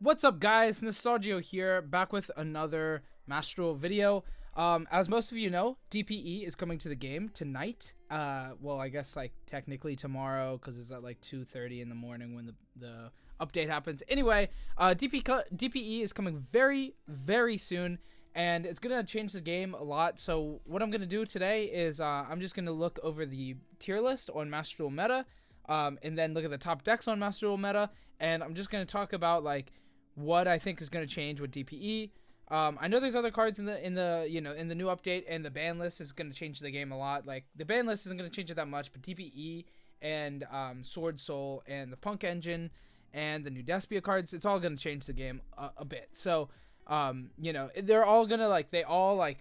What's up, guys? Nostal-Gi-Oh here, back with another Master Duel video. As most of you know, DPE is coming to the game tonight. Well, I guess like technically tomorrow, because it's at like 2:30 in the morning when the update happens. Anyway, DPE is coming very, very soon, and it's gonna change the game a lot. So what I'm gonna do today is I'm just gonna look over the tier list on Master Duel meta, and then look at the top decks on Master Duel meta, and I'm just gonna talk about like what I think is going to change with DPE. I know there's other cards in the new update, and the ban list is going to change the game a lot. Like the ban list isn't going to change it that much, but DPE and Sword Soul and the Punk Engine and the new Despia cards, it's all going to change the game a bit. So they're all gonna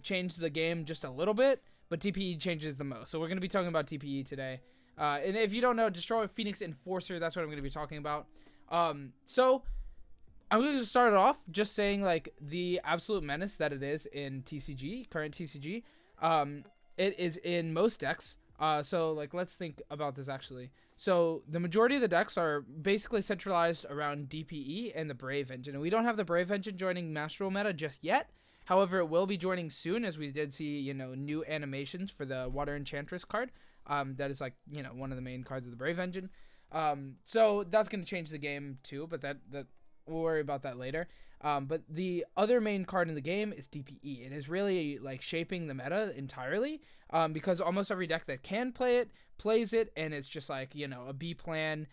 change the game just a little bit, but DPE changes the most. So we're going to be talking about DPE today. And if you don't know, Destroy Phoenix Enforcer, that's what I'm going to be talking about. So I'm going to start it off just saying like the absolute menace that it is in TCG, current TCG. It is in most decks. So like let's think about this actually. So the majority of the decks are basically centralized around DPE and the Brave Engine. And we don't have the Brave Engine joining Master Duel meta just yet. However, it will be joining soon, as we did see, new animations for the Water Enchantress card. That is like, one of the main cards of the Brave Engine. So that's going to change the game too, but that we'll worry about that later. But the other main card in the game is DPE. It is really like shaping the meta entirely, because almost every deck that can play it plays it, and it's just like a B plan,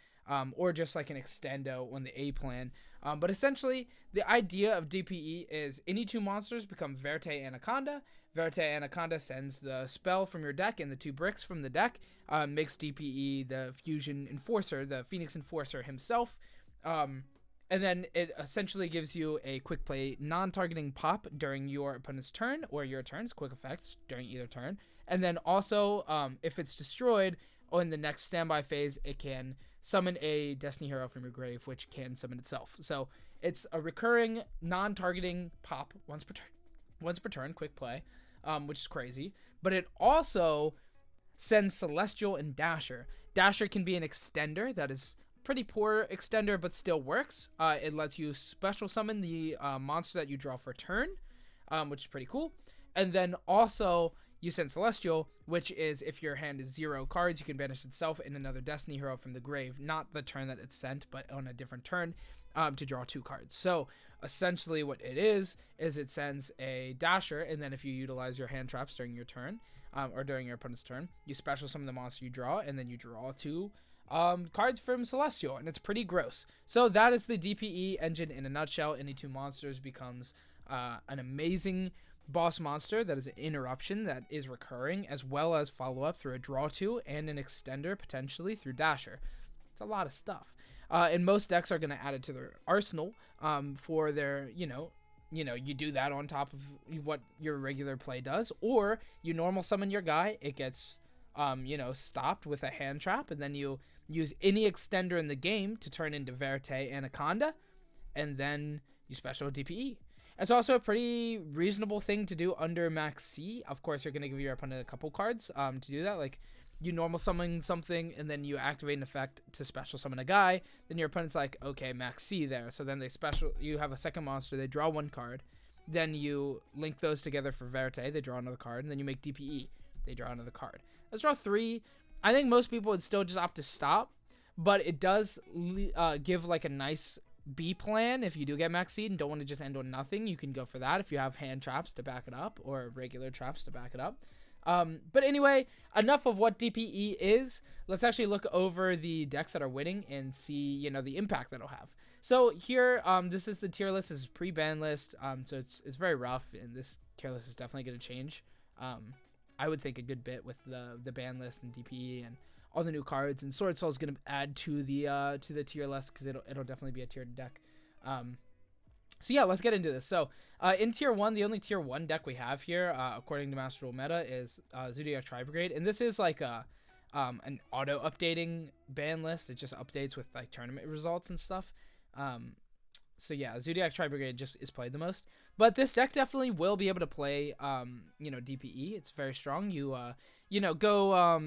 or just like an extendo on the A plan. But essentially, the idea of DPE is any two monsters become Verte Anaconda. Verte Anaconda sends the spell from your deck and the two bricks from the deck, makes DPE the Fusion Enforcer, the Phoenix Enforcer himself. And then it essentially gives you a quick play non-targeting pop during your opponent's turn, or your turn's quick effects during either turn. And then also, if it's destroyed on the next standby phase, it can summon a Destiny Hero from your grave, which can summon itself. So it's a recurring non-targeting pop once per turn, quick play, which is crazy. But it also sends Celestial and Dasher. Dasher can be an extender that is pretty poor extender, but still works. It lets you special summon the monster that you draw for a turn, which is pretty cool. And then also you send Celestial, which is if your hand is 0 cards, you can banish itself and another Destiny Hero from the grave, not the turn that it's sent, but on a different turn, to draw 2 cards. So essentially what it is it sends a Dasher, and then if you utilize your hand traps during your turn, or during your opponent's turn, you special summon the monster you draw, and then you draw 2 cards from Celestial, and it's pretty gross. So that is the DPE engine in a nutshell. Any two monsters becomes an amazing boss monster that is an interruption that is recurring, as well as follow up through a draw 2 and an extender potentially through Dasher. It's a lot of stuff. And most decks are going to add it to their arsenal for their, you do that on top of what your regular play does, or you normal summon your guy, it gets stopped with a hand trap, and then you use any extender in the game to turn into Verte Anaconda, and then you special DPE. It's also a pretty reasonable thing to do under Max C. Of course, you're going to give your opponent a couple cards to do that. Like, you normal summon something, and then you activate an effect to special summon a guy. Then your opponent's like, okay, Max C there. So then you have a second monster, they draw 1 card. Then you link those together for Verte, they draw another card, and then you make DPE. They draw another card. Let's draw 3. I think most people would still just opt to stop, but it does give like a nice B plan. If you do get Max Seed and don't want to just end on nothing, you can go for that if you have hand traps to back it up, or regular traps to back it up. But anyway, enough of what DPE is. Let's actually look over the decks that are winning and see, the impact that it'll have. So here, this is the tier list. This is pre-ban list. So it's very rough, and this tier list is definitely going to change. I would think a good bit with the ban list and DPE and all the new cards, and Sword Soul is going to add to the tier list, because it'll definitely be a tiered deck. So yeah, let's get into this. So in tier 1, the only tier 1 deck we have here, according to Master Duel meta, is Zodiac Tri-Brigade, and this is like an auto updating ban list. It just updates with like tournament results and stuff. So yeah, Zodiac Tri-Brigade just is played the most. But this deck definitely will be able to play, DPE. It's very strong. You go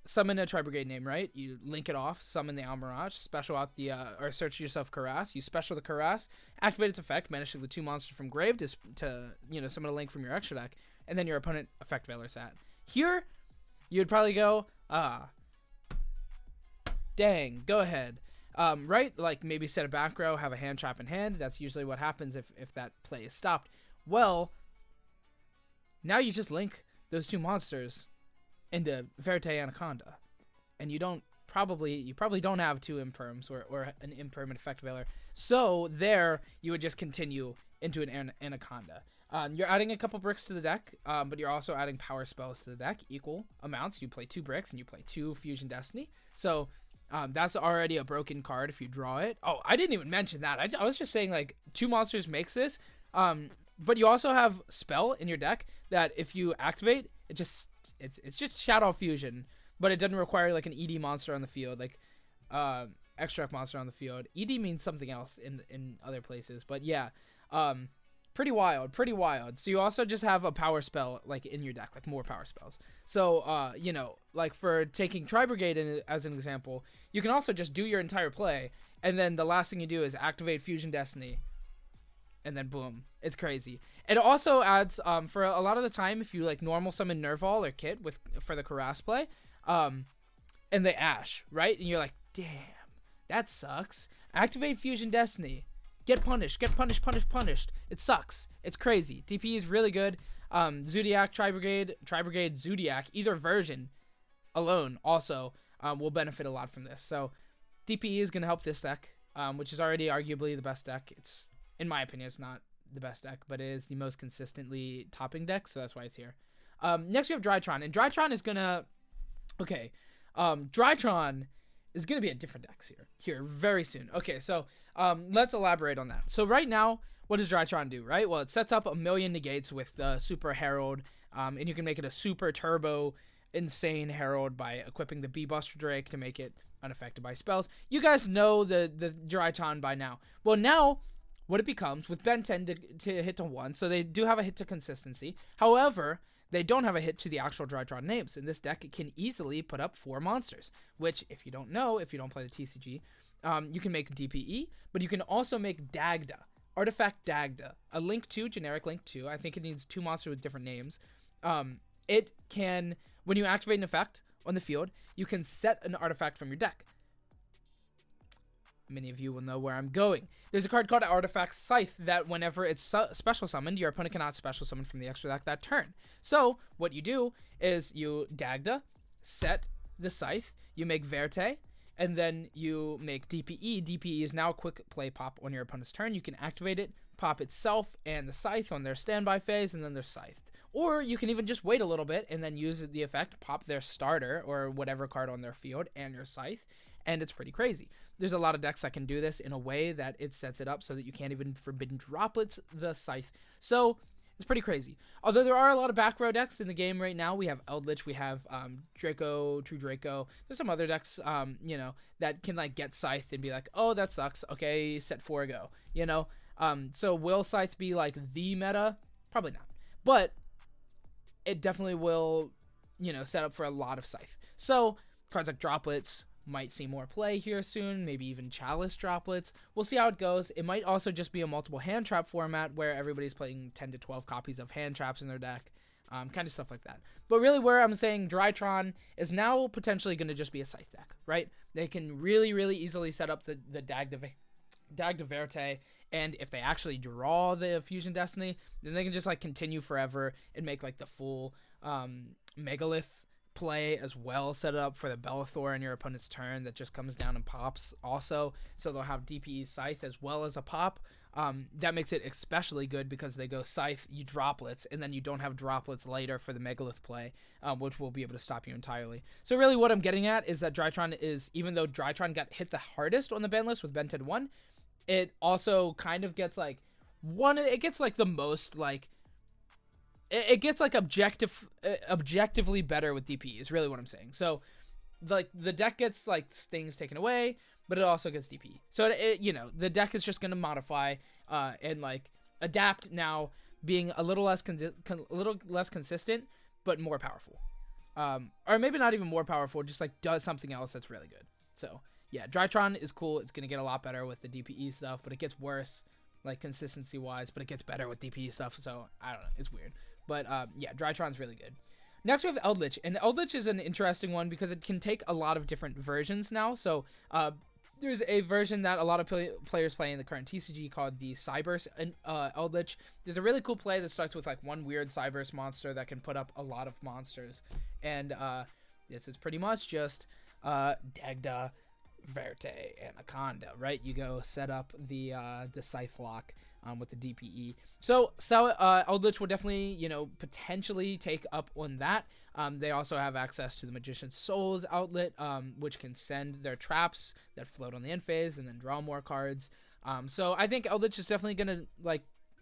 summon a Tri-Brigade name, right? You link it off, summon the Almirage, special out the, or search yourself Cuirass. You special the Cuirass, activate its effect, banishing the 2 monsters from grave to summon a link from your extra deck, and then your opponent effect Valor Sat. Here, you would probably go, dang, go ahead. Right? Like maybe set a back row, have a hand trap in hand. That's usually what happens if that play is stopped. Well, now you just link those 2 monsters into Verte Anaconda, and you probably don't have 2 imperms or an imperm and effect Valor. So there you would just continue into an Anaconda. You're adding a couple bricks to the deck, but you're also adding power spells to the deck, equal amounts. You play 2 bricks and you play 2 Fusion Destiny. So that's already a broken card if you draw it. Oh, I didn't even mention that. I was just saying like 2 monsters makes this. But you also have spell in your deck that if you activate, it's just Shadow Fusion, but it doesn't require like an ED monster on the field, like extract monster on the field. ED means something else in other places, but yeah, pretty wild. So you also just have a power spell like in your deck, like more power spells. So like for taking Tri-Brigade as an example, you can also just do your entire play, and then the last thing you do is activate Fusion Destiny. And then boom, it's crazy. It also adds for a lot of the time if you like normal summon Nerval or Kit for the Cuirass play, and they Ash, right? And you're like, damn, that sucks. Activate Fusion Destiny. Get punished. It sucks. It's crazy. DP is really good. Zodiac, Tri-Brigade, Zodiac, either version alone also will benefit a lot from this. So DPE is gonna help this deck, which is already arguably the best deck. It's, in my opinion, it's not the best deck, but it is the most consistently topping deck, so that's why it's here. Next we have Drytron, and Drytron is gonna... Okay, Drytron is gonna be a different deck here very soon. Okay, so let's elaborate on that. So right now, what does Drytron do, right? Well, it sets up a million negates with the Super Herald, and you can make it a super turbo insane Herald by equipping the B-Buster Drake to make it unaffected by spells. You guys know the Drytron by now. Well, now... what it becomes with Ben 10 to hit to 1, so they do have a hit to consistency. However, they don't have a hit to the actual Drytron names. In this deck, it can easily put up 4 monsters, which, if you don't know, if you don't play the TCG, you can make DPE, but you can also make Dagda, Artifact Dagda, a Link 2, generic Link 2. I think it needs 2 monsters with different names. It can, when you activate an effect on the field, you can set an artifact from your deck. Many of you will know where I'm going. There's a card called Artifact Scythe that whenever it's special summoned, your opponent cannot special summon from the extra deck that turn. So what you do is you Dagda, set the Scythe, you make Verte, and then you make DPE. DPE is now a quick play pop on your opponent's turn. You can activate it, pop itself and the Scythe on their standby phase, and then they're Scythed. Or you can even just wait a little bit and then use the effect, pop their starter or whatever card on their field and your Scythe, and it's pretty crazy. There's a lot of decks that can do this in a way that it sets it up so that you can't even Forbidden Droplets the Scythe. So it's pretty crazy. Although there are a lot of back row decks in the game right now. We have Eldritch, we have Draco, True Draco. There's some other decks, that can like get Scythe and be like, oh, that sucks. Okay, set 4, go. So will Scythe be like the meta? Probably not. But it definitely will, set up for a lot of Scythe. So cards like Droplets might see more play here soon, maybe even Chalice Droplets. We'll see how it goes. It might also just be a multiple hand trap format where everybody's playing 10 to 12 copies of hand traps in their deck, kind of stuff like that. But really where I'm saying Drytron is now potentially going to just be a Scythe deck, right? They can really, really easily set up the Dagda Verte, and if they actually draw the Fusion Destiny, then they can just like continue forever and make like the full Megalith play as well, set it up for the Bellathor in your opponent's turn that just comes down and pops also. So they'll have DPE Scythe as well as a pop. That makes it especially good because they go Scythe, you Droplets, and then you don't have Droplets later for the Megalith play, which will be able to stop you entirely. So really what I'm getting at is that Drytron is, even though Drytron got hit the hardest on the ban list with Ben 10-1, it also kind of gets like it gets like the most like it gets like objectively better with DP is really what I'm saying. So like the deck gets like things taken away, but it also gets DP. So the deck is just going to modify and like adapt now, being a little less consistent but more powerful. or maybe not even more powerful, just like does something else that's really good. So yeah, Drytron is cool. It's gonna get a lot better with the DPE stuff, but it gets worse, like consistency wise, but it gets better with DPE stuff. So I don't know, it's weird. But yeah, Drytron's really good. Next we have Eldritch, and Eldritch is an interesting one because it can take a lot of different versions now. So there's a version that a lot of players play in the current TCG called the Cyberse Eldritch. There's a really cool play that starts with like one weird Cyberse monster that can put up a lot of monsters, and this is pretty much just Dagda, Verte, Anaconda, right? You go set up the Scythe lock with the DPE. So Eldritch will definitely, potentially take up on that. They also have access to the Magician's Souls outlet, which can send their traps that float on the end phase and then draw more cards. So I think Eldritch is definitely going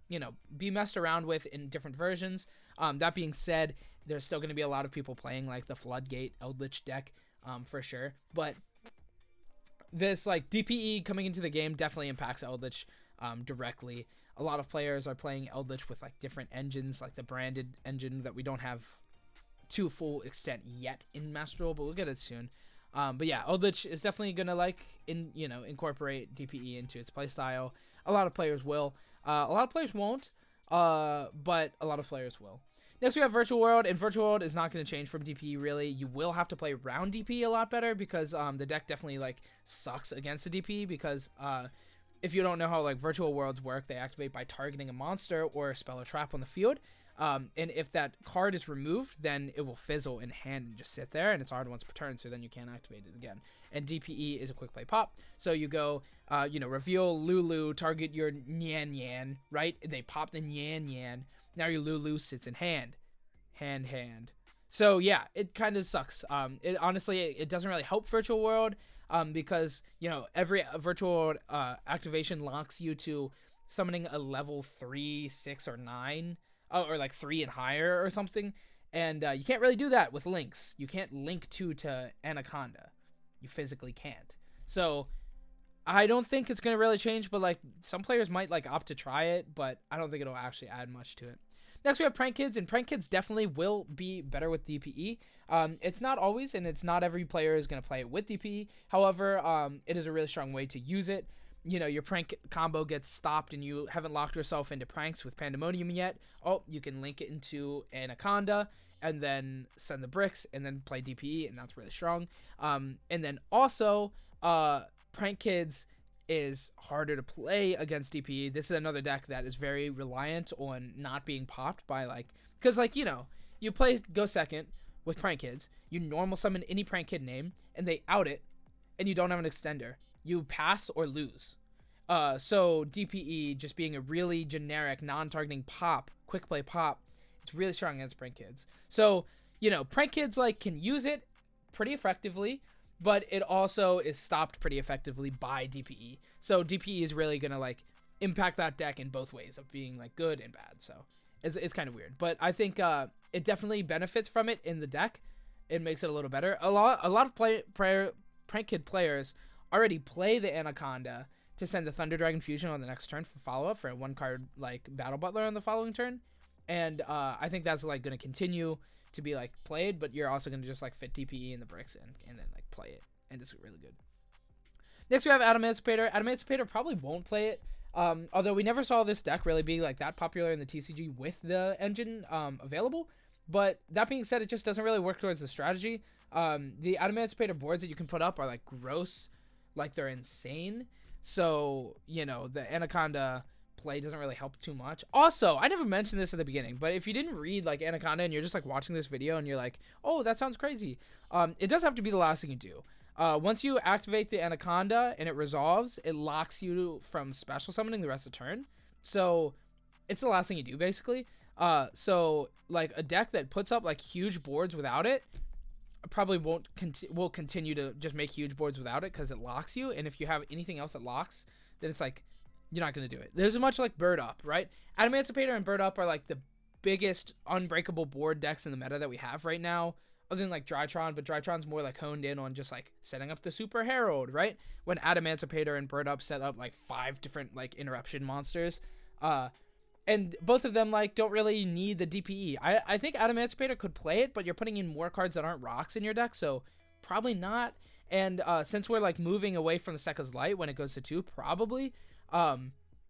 to, be messed around with in different versions. That being said, there's still going to be a lot of people playing like the Floodgate Eldritch deck for sure. But this like DPE coming into the game definitely impacts Eldritch directly. A lot of players are playing Eldritch with like different engines, like the branded engine that we don't have to full extent yet in Master Duel, but we'll get it soon. But yeah, Eldritch is definitely gonna incorporate DPE into its playstyle. A lot of players will. A lot of players won't, but a lot of players will. Next we have Virtual World, and Virtual World is not going to change from DPE really. You will have to play around DPE a lot better because the deck definitely like sucks against the DPE because if you don't know how like Virtual Worlds work, they activate by targeting a monster or a spell or trap on the field. And if that card is removed, then it will fizzle in hand and just sit there, and it's hard once per turn, so then you can't activate it again. And DPE is a quick play pop, so you go, reveal Lulu, target your Nyan Nyan, right? They pop the Nyan Nyan. Now your Lulu sits in hand. Hand. So yeah, it kind of sucks. It honestly, it doesn't really help Virtual World, because, every Virtual World activation locks you to summoning a level 3, 6, or 9, or like 3 and higher or something. And you can't really do that with links. You can't link 2 to Anaconda. You physically can't. So I don't think it's going to really change, but like some players might like opt to try it, but I don't think it'll actually add much to it. Next we have Prank Kids, and Prank Kids definitely will be better with DPE. It's not always, and it's not every player is going to play it with DPE. However, it is a really strong way to use it. Your prank combo gets stopped and you haven't locked yourself into pranks with Pandemonium yet. Oh, you can link it into Anaconda and then send the bricks and then play DPE, and that's really strong. And then also, Prank Kids is harder to play against DPE. This is another deck that is very reliant on not being popped by because you play Go Second with Prank Kids, you normal summon any Prank Kid name, and they out it, and you don't have an extender. You pass or lose. So DPE just being a really generic, non-targeting pop, quick play pop, it's really strong against Prank Kids. So, Prank Kids can use it pretty effectively, but it also is stopped pretty effectively by DPE. So DPE is really gonna impact that deck in both ways of being good and bad. So it's kind of weird, but I think it definitely benefits from it in the deck. It makes it a little better. A lot of Prank Kid players already play the Anaconda to send the Thunder Dragon Fusion on the next turn for follow-up for a 1-card Battle Butler on the following turn. And I think that's going to continue to be played, but you're also going to just fit DPE in the bricks and then play it, and it's really good. Next we have Adamantipator. Adamantipator probably won't play it, although we never saw this deck really be that popular in the TCG with the engine available. But that being said, it just doesn't really work towards the strategy. The Adamantipator boards that you can put up are gross, they're insane. So the Anaconda play doesn't really help too much. Also, I never mentioned this at the beginning, but if you didn't read Anaconda and you're just watching this video and you're oh, that sounds crazy, it does have to be the last thing you do. Once you activate the Anaconda and it resolves, it locks you from special summoning the rest of the turn. So it's the last thing you do basically. So a deck that puts up huge boards without it probably will continue to just make huge boards without it because it locks you. And if you have anything else that locks, then it's you're not going to do it. There's as much Bird Up, right? Adamantipator and Bird Up are the biggest unbreakable board decks in the meta that we have right now, other than Drytron, but Drytron's more honed in on just setting up the Super Herald, right? When Adamantipator and Bird Up set up 5 different interruption monsters. And and both of them like don't really need the DPE. I think Adamantipator could play it, but you're putting in more cards that aren't rocks in your deck, so probably not. And since we're like moving away from the Sekka's Light when it goes to 2, probably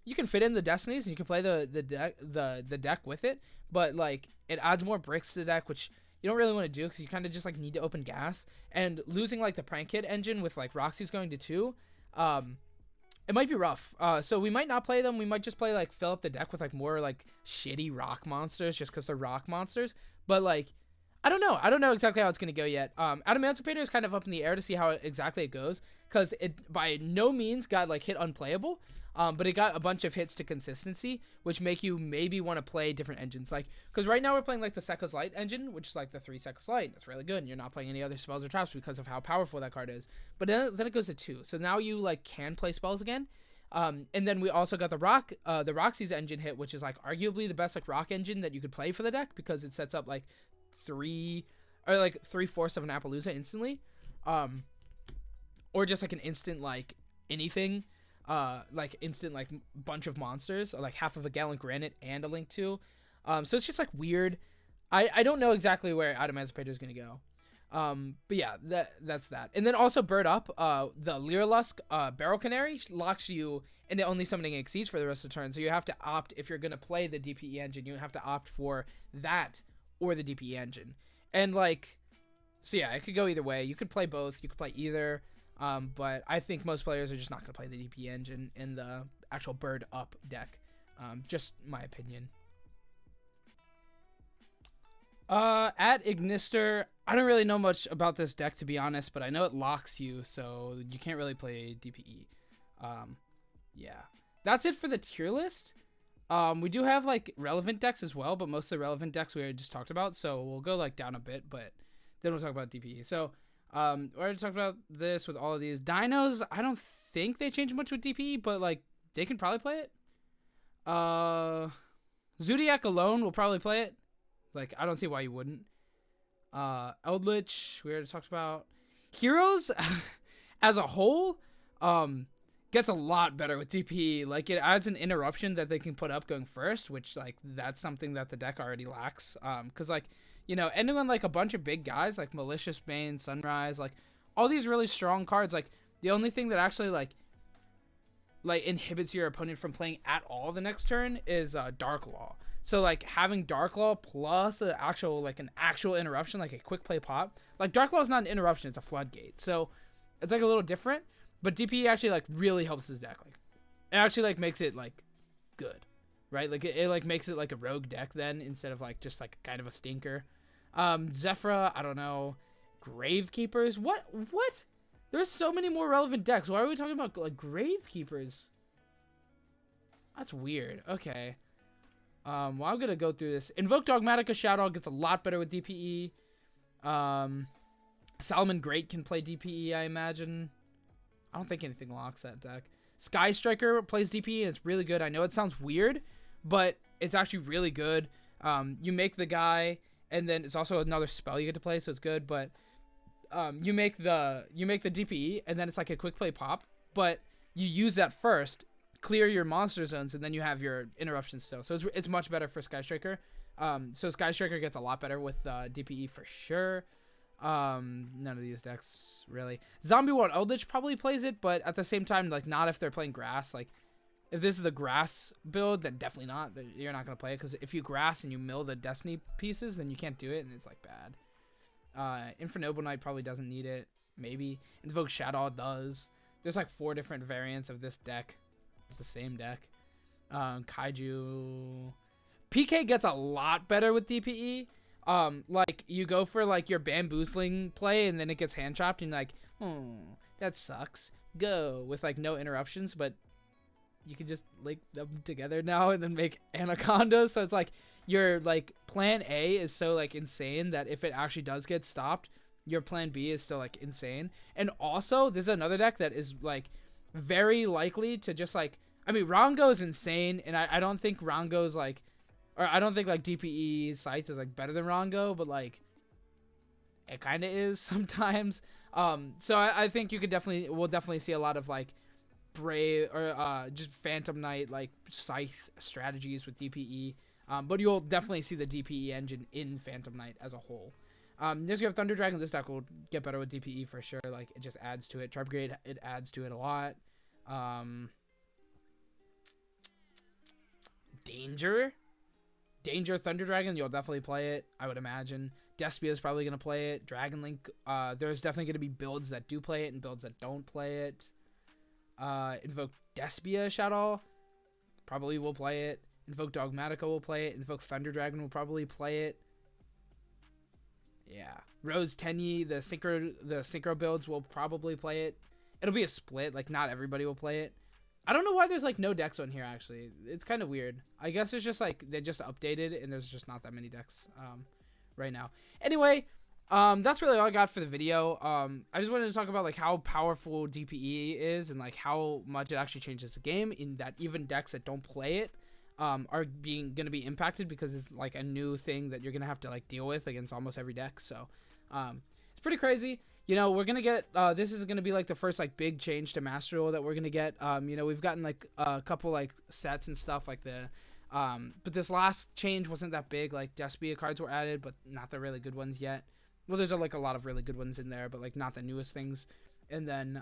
you can fit in the Destinies and you can play the deck with it, but like it adds more bricks to the deck, which you don't really want to do because you kind of just like need to open gas. And losing like the Prank Kid engine with like Roxy's going to 2, it might be rough. So we might not play them. We might just play like fill up the deck with like more like shitty rock monsters just because they're rock monsters. But like, I don't know. I don't know exactly how it's going to go yet. Adamantipator is kind of up in the air to see how exactly it goes, because it by no means got like hit unplayable. But it got a bunch of hits to consistency, which make you maybe want to play different engines. Like, because right now we're playing like the Sekka's Light engine, which is like the 3 Sekka's Light. That's really good. And you're not playing any other spells or traps because of how powerful that card is. But then it goes to 2. So now you like can play spells again. And then we also got the Roxy's engine hit, which is like arguably the best like rock engine that you could play for the deck, because it sets up like 3/4 of an Appaloosa instantly. Or just like an instant like anything. Like instant like bunch of monsters, or like half of a Gallant Granite and a Link 2. So it's just like weird. I don't know exactly where Adamantipator is gonna go. But yeah, that's that. And then also Bird Up, the Lyrilusk Barrel Canary locks you into only summoning Exceeds for the rest of the turn. So you have to opt, if you're gonna play the DPE engine, you have to opt for that or the DPE engine. And like, so yeah, it could go either way. You could play both. You could play either. But I think most players are just not going to play the DP engine in the actual Bird Up deck. Just my opinion. At Ignister, I don't really know much about this deck, to be honest, but I know it locks you, so you can't really play DPE. Yeah. That's it for the tier list. We do have, like, relevant decks as well, but most of the relevant decks we already just talked about, so we'll go, like, down a bit, but then we'll talk about DPE. So, we already talked about this with all of these. Dinos, I don't think they change much with DPE, but, like, they can probably play it. Zodiac alone will probably play it. Like, I don't see why you wouldn't. Eldritch, we already talked about. Heroes, as a whole, gets a lot better with DPE. Like, it adds an interruption that they can put up going first, which, like, that's something that the deck already lacks. Because, like, you know, ending on, like, a bunch of big guys, like Malicious Bane, Sunrise, like, all these really strong cards, like, the only thing that actually, like inhibits your opponent from playing at all the next turn is Dark Law. So, like, having Dark Law plus an actual interruption, like a quick play pop. Like, Dark Law is not an interruption, it's a floodgate. So, it's, like, a little different. But DPE actually, like, really helps this deck. Like, it actually, like, makes it, like, good. Right? Like, it like, makes it, like, a rogue deck then, instead of, like, just, like, kind of a stinker. Zephyra, I don't know. Gravekeepers? What? There's so many more relevant decks. Why are we talking about, like, Gravekeepers? That's weird. Okay. Well, I'm gonna go through this. Invoke Dogmatica Shadow gets a lot better with DPE. Salmon Great can play DPE, I imagine. I don't think anything locks that deck. Sky Striker plays DPE, and it's really good. I know it sounds weird, but it's actually really good. You make the guy, and then it's also another spell you get to play, so it's good. But you make the DPE, and then it's like a quick play pop. But you use that first, clear your monster zones, and then you have your interruptions still. So it's much better for Sky Striker. So Sky Striker gets a lot better with DPE for sure. None of these decks really. Zombie World Eldritch probably plays it, but at the same time, like, not if they're playing grass. Like, if this is the grass build, then definitely not. You're not gonna play it, because if you grass and you mill the Destiny pieces, then you can't do it, and it's like bad. Infernoble Knight probably doesn't need it. Maybe Invoke Shadow does. There's like 4 different variants of this deck. It's the same deck. Kaiju. PK gets a lot better with DPE. Like, you go for, like, your bamboozling play, and then it gets hand chopped, and you're like, oh, that sucks. Go with, like, no interruptions, but you can just link them together now and then make Anaconda. So it's like your, like, plan A is so, like, insane that if it actually does get stopped, your plan B is still, like, insane. And also, this is another deck that is, like, very likely to just, like, I mean, Rango is insane, and I don't think Rango's, like, or I don't think, like, DPE Scythe is, like, better than Rango, but, like, it kind of is sometimes. So I think we'll definitely see a lot of, like, Brave or just Phantom Knight like Scythe strategies with DPE. But you'll definitely see the DPE engine in Phantom Knight as a whole. If you have Thunder Dragon, this deck will get better with DPE for sure. Like, it just adds to it. Trap Grade, it adds to it a lot. Danger Thunder Dragon, you'll definitely play it, I would imagine. Despia is probably going to play it. Dragon Link, there's definitely going to be builds that do play it and builds that don't play it. Invoke Despia Shadow probably will play it. Invoke Dogmatica will play it. Invoke Thunder Dragon will probably play it. Yeah. Rose Tenyi, the synchro builds will probably play it. It'll be a split, like not everybody will play it. I don't know why there's like no decks on here actually. It's kind of weird. I guess it's just like they just updated and there's just not that many decks right now. Anyway, that's really all I got for the video. I just wanted to talk about like how powerful DPE is and like how much it actually changes the game, in that even decks that don't play it are gonna be impacted because it's like a new thing that you're gonna have to like deal with against almost every deck. So it's pretty crazy. You know, we're gonna get this is gonna be like the first like big change to Master Duel that we're gonna get. You know, we've gotten like a couple like sets and stuff like the but this last change wasn't that big. Like Despia cards were added, but not the really good ones yet. Well, there's like a lot of really good ones in there, but like not the newest things. And then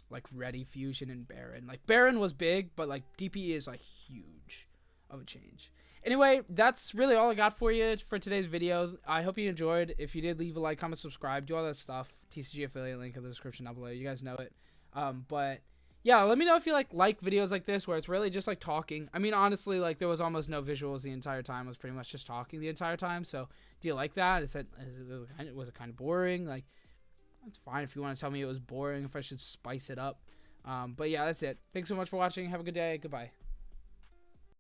like Ready Fusion and Baron. Like Baron was big, but like DPE is like huge of a change. Anyway, that's really all I got for you for today's video. I hope you enjoyed. If you did, leave a like, comment, subscribe, do all that stuff. TCG affiliate link in the description down below. You guys know it. But yeah, let me know if you like videos like this where it's really just like talking. I mean, honestly, like there was almost no visuals the entire time. It was pretty much just talking the entire time. So do you like that? Was it kind of boring? Like, it's fine if you want to tell me it was boring, if I should spice it up. But yeah, that's it. Thanks so much for watching. Have a good day. Goodbye.